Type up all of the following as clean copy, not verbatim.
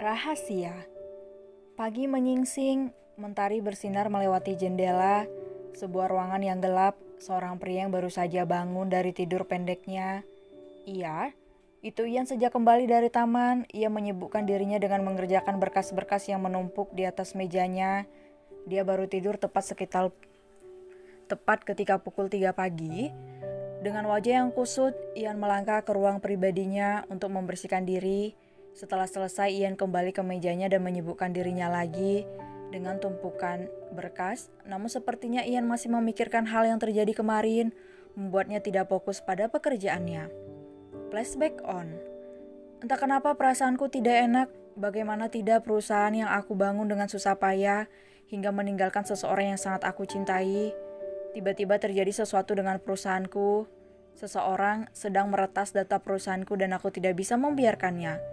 Rahasia. Pagi menyingsing, mentari bersinar melewati jendela, sebuah ruangan yang gelap, seorang pria yang baru saja bangun dari tidur pendeknya. Iya, itu Ian sejak kembali dari taman, ia menyibukkan dirinya dengan mengerjakan berkas-berkas yang menumpuk di atas mejanya. Dia baru tidur tepat ketika pukul 3 pagi. Dengan wajah yang kusut, Ian melangkah ke ruang pribadinya untuk membersihkan diri. Setelah selesai, Ian kembali ke mejanya dan menyibukkan dirinya lagi dengan tumpukan berkas. Namun sepertinya Ian masih memikirkan hal yang terjadi kemarin, membuatnya tidak fokus pada pekerjaannya. Flashback on. Entah kenapa perasaanku tidak enak, bagaimana tidak perusahaan yang aku bangun dengan susah payah, hingga meninggalkan seseorang yang sangat aku cintai. Tiba-tiba terjadi sesuatu dengan perusahaanku. Seseorang sedang meretas data perusahaanku dan aku tidak bisa membiarkannya.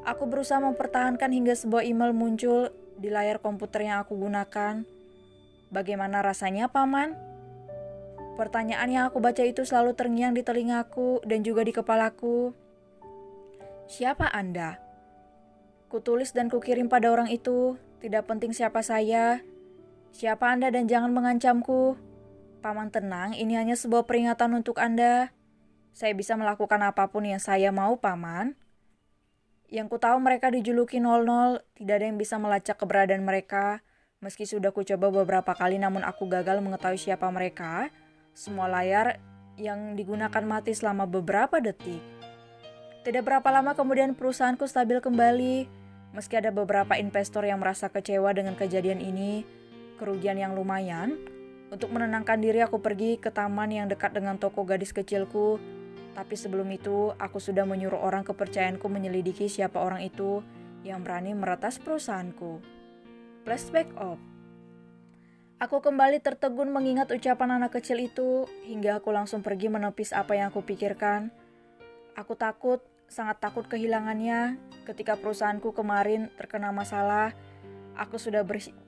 Aku berusaha mempertahankan hingga sebuah email muncul di layar komputer yang aku gunakan. Bagaimana rasanya, Paman? Pertanyaan yang aku baca itu selalu terngiang di telingaku dan juga di kepalaku. Siapa Anda? Kutulis dan kukirim pada orang itu. Tidak penting siapa saya. Siapa Anda dan jangan mengancamku. Paman tenang, ini hanya sebuah peringatan untuk Anda. Saya bisa melakukan apapun yang saya mau, Paman. Yang ku tahu mereka dijuluki 00, tidak ada yang bisa melacak keberadaan mereka. Meski sudah ku coba beberapa kali namun aku gagal mengetahui siapa mereka. Semua layar yang digunakan mati selama beberapa detik. Tidak berapa lama kemudian perusahaanku stabil kembali. Meski ada beberapa investor yang merasa kecewa dengan kejadian ini, kerugian yang lumayan. Untuk menenangkan diri aku pergi ke taman yang dekat dengan toko gadis kecilku. Tapi sebelum itu, aku sudah menyuruh orang kepercayaanku menyelidiki siapa orang itu yang berani meretas perusahaanku. Flashback off. Aku kembali tertegun mengingat ucapan anak kecil itu, hingga aku langsung pergi menepis apa yang aku pikirkan. Aku takut, sangat takut kehilangannya. Ketika perusahaanku kemarin terkena masalah, aku sudah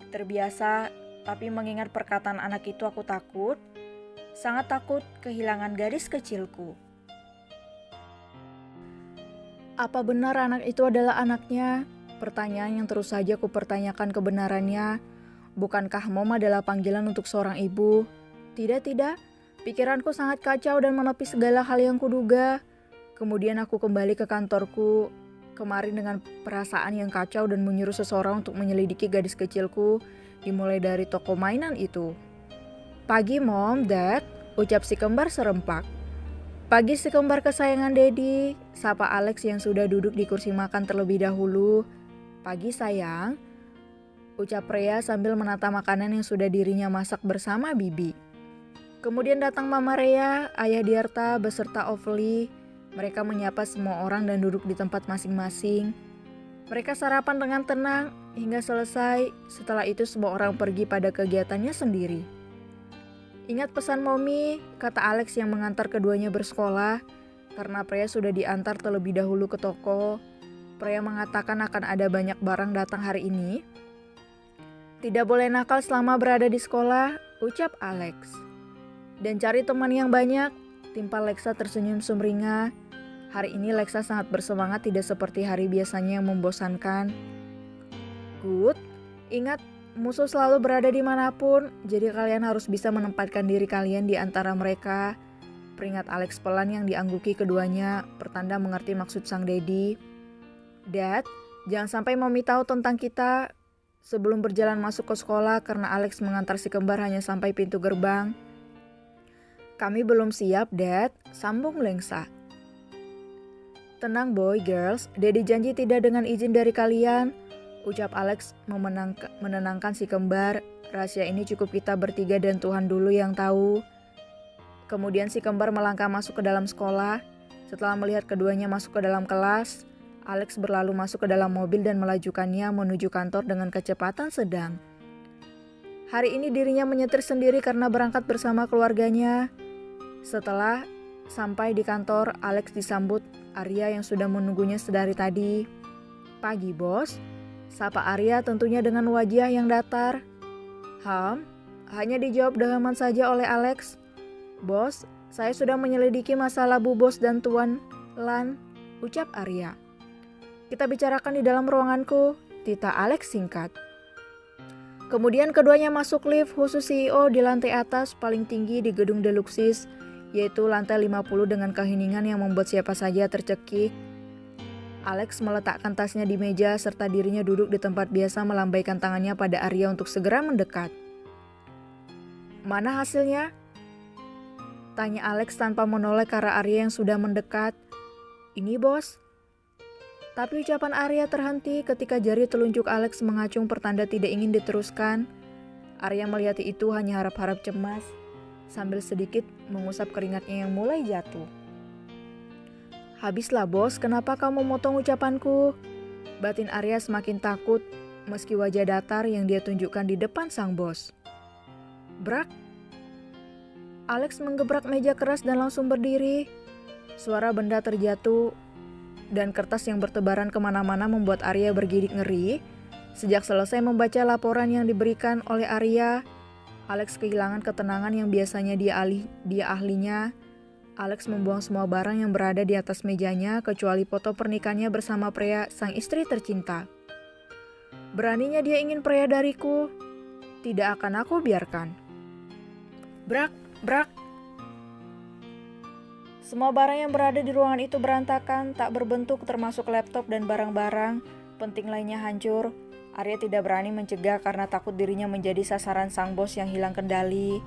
terbiasa, tapi mengingat perkataan anak itu aku takut, sangat takut kehilangan gadis kecilku. Apa benar anak itu adalah anaknya? Pertanyaan yang terus saja kupertanyakan kebenarannya. Bukankah Mom adalah panggilan untuk seorang ibu? Tidak. Pikiranku sangat kacau dan menepis segala hal yang kuduga. Kemudian aku kembali ke kantorku. Kemarin dengan perasaan yang kacau dan menyuruh seseorang untuk menyelidiki gadis kecilku. Dimulai dari toko mainan itu. Pagi Mom, Dad, ucap si kembar serempak. Pagi si kembar kesayangan Dedi, sapa Alex yang sudah duduk di kursi makan terlebih dahulu. Pagi sayang, ucap Rhea sambil menata makanan yang sudah dirinya masak bersama Bibi. Kemudian datang Mama Rhea, Ayah Diarta beserta Ovely. Mereka menyapa semua orang dan duduk di tempat masing-masing. Mereka sarapan dengan tenang hingga selesai, setelah itu semua orang pergi pada kegiatannya sendiri. Ingat pesan Mommy, kata Alex yang mengantar keduanya bersekolah, karena Freya sudah diantar terlebih dahulu ke toko. Freya mengatakan akan ada banyak barang datang hari ini. Tidak boleh nakal selama berada di sekolah, ucap Alex. Dan cari teman yang banyak, timpal Lexa tersenyum sumringah. Hari ini Lexa sangat bersemangat, tidak seperti hari biasanya yang membosankan. Good, ingat, musuh selalu berada dimanapun, jadi kalian harus bisa menempatkan diri kalian di antara mereka. Peringat Alex pelan yang diangguki keduanya, pertanda mengerti maksud sang Dedi. Dad, jangan sampai Mommy tahu tentang kita. Sebelum berjalan masuk ke sekolah karena Alex mengantar si kembar hanya sampai pintu gerbang. Kami belum siap, Dad, sambung Lexa. Tenang boy, girls, Dedi janji tidak dengan izin dari kalian. Ucap Alex menenangkan si kembar. Rahasia ini cukup kita bertiga dan Tuhan dulu yang tahu. Kemudian si kembar melangkah masuk ke dalam sekolah. Setelah melihat keduanya masuk ke dalam kelas, Alex berlalu masuk ke dalam mobil dan melajukannya menuju kantor dengan kecepatan sedang. Hari ini dirinya menyetir sendiri karena berangkat bersama keluarganya. Setelah Sampai di kantor, Alex disambut Arya yang sudah menunggunya sedari tadi. "Pagi, bos," sapa Arya tentunya dengan wajah yang datar. Hanya dijawab dalaman saja oleh Alex. "Bos, saya sudah menyelidiki masalah Bu Bos dan Tuan Lan," ucap Arya. "Kita bicarakan di dalam ruanganku," tita Alex singkat. Kemudian keduanya masuk lift khusus CEO di lantai atas paling tinggi di gedung Deluxis, yaitu lantai 50 dengan keheningan yang membuat siapa saja tercekik. Alex meletakkan tasnya di meja serta dirinya duduk di tempat biasa melambaikan tangannya pada Arya untuk segera mendekat. "Mana hasilnya?" tanya Alex tanpa menoleh ke arah Arya yang sudah mendekat. "Ini, bos." Tapi ucapan Arya terhenti ketika jari telunjuk Alex mengacung pertanda tidak ingin diteruskan. Arya melihat itu hanya harap-harap cemas, sambil sedikit mengusap keringatnya yang mulai jatuh. "Habislah, bos, kenapa kamu motong ucapanku?" Batin Arya semakin takut, meski wajah datar yang dia tunjukkan di depan sang bos. Brak! Alex menggebrak meja keras dan langsung berdiri. Suara benda terjatuh dan kertas yang bertebaran kemana-mana membuat Arya bergidik ngeri. Sejak selesai membaca laporan yang diberikan oleh Arya, Alex kehilangan ketenangan yang biasanya dia ahlinya. Alex membuang semua barang yang berada di atas mejanya kecuali foto pernikahannya bersama pria sang istri tercinta. Beraninya dia ingin pria dariku. Tidak akan aku biarkan. Brak, brak. Semua barang yang berada di ruangan itu berantakan, tak berbentuk termasuk laptop dan barang-barang penting lainnya hancur. Arya tidak berani mencegah karena takut dirinya menjadi sasaran sang bos yang hilang kendali.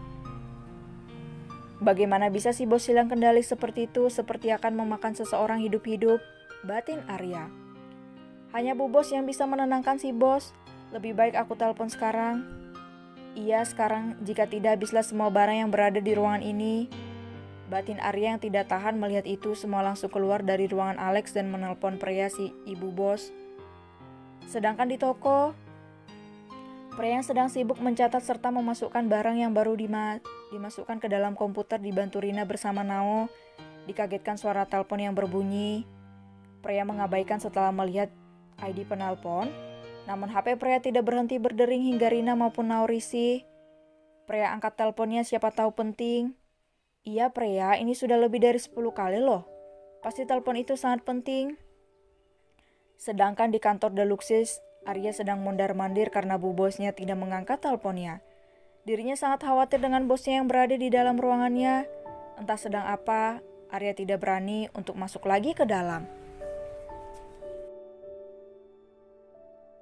Bagaimana bisa si bos hilang kendali seperti itu, seperti akan memakan seseorang hidup-hidup, batin Arya. Hanya Bu Bos yang bisa menenangkan si bos. Lebih baik aku telepon sekarang. Iya, sekarang, jika tidak habislah semua barang yang berada di ruangan ini. Batin Arya yang tidak tahan melihat itu semua langsung keluar dari ruangan Alex dan menelpon pria si ibu bos. Sedangkan di toko, pria yang sedang sibuk mencatat serta memasukkan barang yang baru dimasukkan ke dalam komputer dibantu Rina bersama Nao, dikagetkan suara telepon yang berbunyi. Pria mengabaikan setelah melihat ID penelpon, namun HP pria tidak berhenti berdering hingga Rina maupun Nao risih. Pria angkat teleponnya, siapa tahu penting. Iya pria, ini sudah lebih dari 10 kali loh. Pasti telepon itu sangat penting. Sedangkan di kantor Deluxis, Arya sedang mondar-mandir karena bu bosnya tidak mengangkat teleponnya. Dirinya sangat khawatir dengan bosnya yang berada di dalam ruangannya. Entah sedang apa, Arya tidak berani untuk masuk lagi ke dalam.